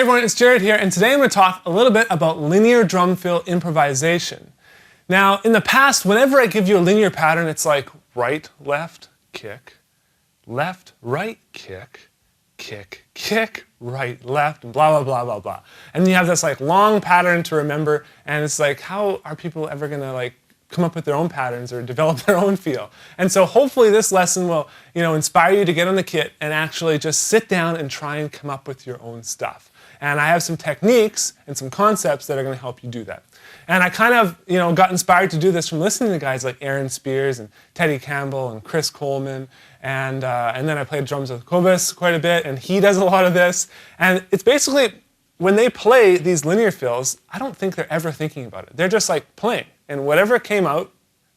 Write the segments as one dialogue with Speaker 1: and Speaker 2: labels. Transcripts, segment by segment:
Speaker 1: Hey everyone, it's Jared here, and today I'm going to talk a little bit about linear drum fill improvisation. Now, in the past, whenever I give you a linear pattern, it's like right, left, kick, left, right, kick, kick, kick, right, left, and blah, blah, blah, blah, blah. And you have this like long pattern to remember, and it's like, how are people ever going to like come up with their own patterns or develop their own feel? And so hopefully this lesson will, inspire you to get on the kit and actually just sit down and try and come up with your own stuff. And I have some techniques and some concepts that are going to help you do that. And I kind of, got inspired to do this from listening to guys like Aaron Spears and Teddy Campbell and Chris Coleman. And then I played drums with Kobus quite a bit, and he does a lot of this. And it's basically, when they play these linear fills, I don't think they're ever thinking about it. They're just like playing. And whatever came out,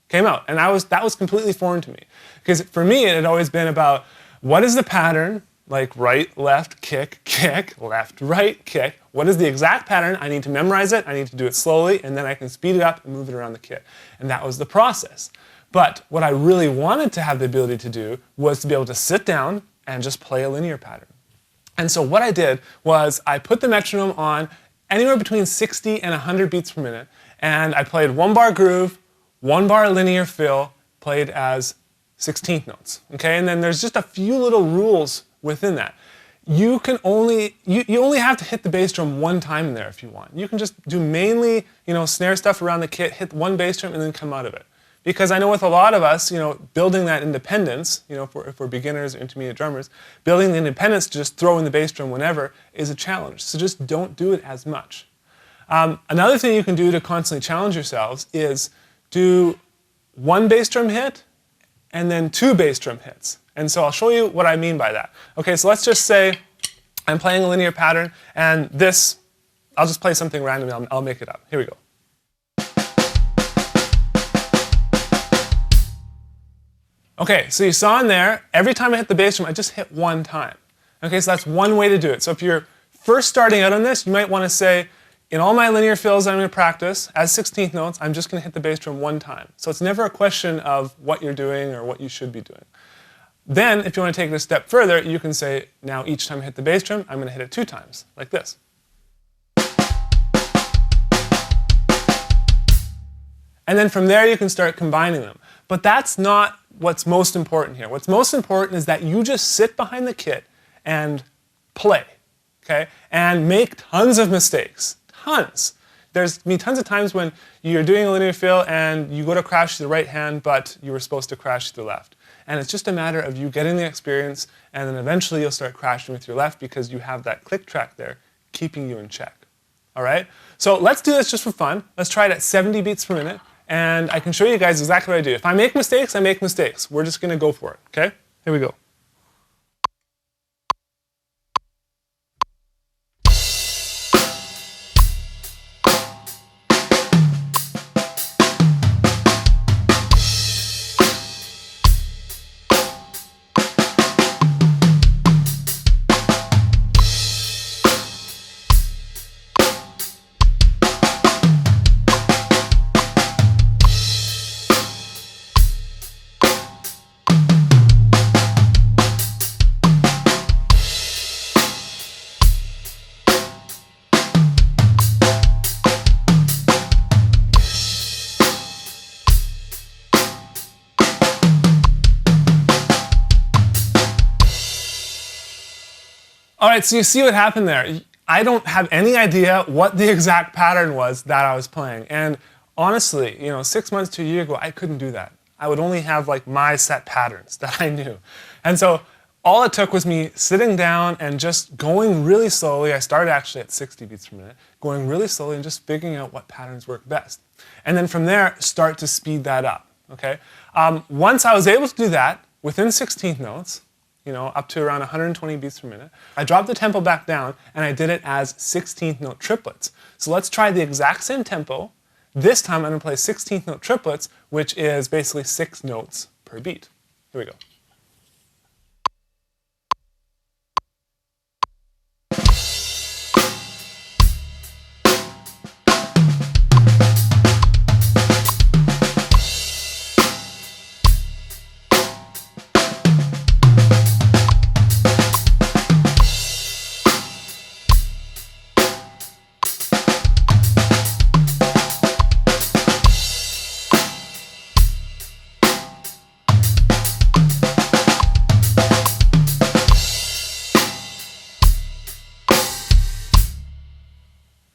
Speaker 1: came out. And that was completely foreign to me. Because for me, it had always been about, what is the pattern? Like right, left, kick, kick, left, right, kick. What is the exact pattern? I need to memorize it, I need to do it slowly, and then I can speed it up and move it around the kit. And that was the process. But what I really wanted to have the ability to do was to be able to sit down and just play a linear pattern. And so what I did was I put the metronome on anywhere between 60 and 100 beats per minute, and I played 1-bar groove, 1-bar linear fill, played as 16th notes. Okay, and then there's just a few little rules within that. You only have to hit the bass drum one time in there if you want. You can just do mainly, snare stuff around the kit, hit one bass drum, and then come out of it. Because I know with a lot of us, building that if we're beginners or intermediate drummers, building the independence to just throw in the bass drum whenever is a challenge. So just don't do it as much. Another thing you can do to constantly challenge yourselves is do one bass drum hit and then 2 bass drum hits. And so I'll show you what I mean by that. Okay, so let's just say I'm playing a linear pattern, and this, I'll just play something random, I'll make it up. Here we go. Okay, so you saw in there, every time I hit the bass drum, I just hit one time. Okay, so that's one way to do it. So if you're first starting out on this, you might want to say, in all my linear fills I'm going to practice, as 16th notes, I'm just going to hit the bass drum one time. So it's never a question of what you're doing or what you should be doing. Then, if you want to take it a step further, you can say, now each time I hit the bass drum, I'm going to hit it 2 times, like this. And then from there, you can start combining them. But that's not what's most important here. What's most important is that you just sit behind the kit and play, okay? And make tons of mistakes, tons. There's tons of times when you're doing a linear fill and you go to crash to the right hand, but you were supposed to crash to the left. And it's just a matter of you getting the experience, and then eventually you'll start crashing with your left because you have that click track there keeping you in check. All right? So let's do this just for fun. Let's try it at 70 beats per minute, and I can show you guys exactly what I do. If I make mistakes, I make mistakes. We're just going to go for it, okay? Here we go. All right, so you see what happened there. I don't have any idea what the exact pattern was that I was playing. And honestly, 6 months to a year ago, I couldn't do that. I would only have like my set patterns that I knew. And so all it took was me sitting down and just going really slowly. I started actually at 60 beats per minute, going really slowly and just figuring out what patterns work best. And then from there, start to speed that up, okay? Once I was able to do that within 16th notes, up to around 120 beats per minute, I dropped the tempo back down and I did it as 16th note triplets. So let's try the exact same tempo. This time I'm going to play 16th note triplets, which is basically 6 notes per beat. Here we go.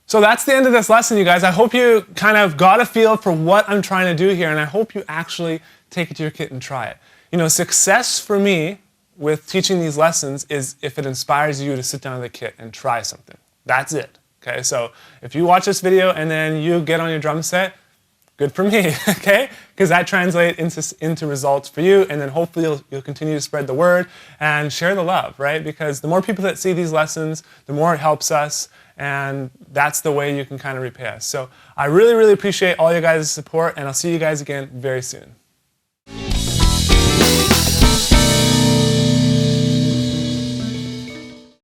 Speaker 1: So that's the end of this lesson, you guys. I hope you kind of got a feel for what I'm trying to do here, and I hope you actually take it to your kit and try it. You know, success for me with teaching these lessons is if it inspires you to sit down at the kit and try something. That's it. Okay, so if you watch this video and then you get on your drum set, good for me, okay? Because that translates into results for you, and then hopefully you'll continue to spread the word and share the love, right? Because the more people that see these lessons, the more it helps us, and that's the way you can kind of repay us. So I really, really appreciate all you guys' support, and I'll see you guys again very soon.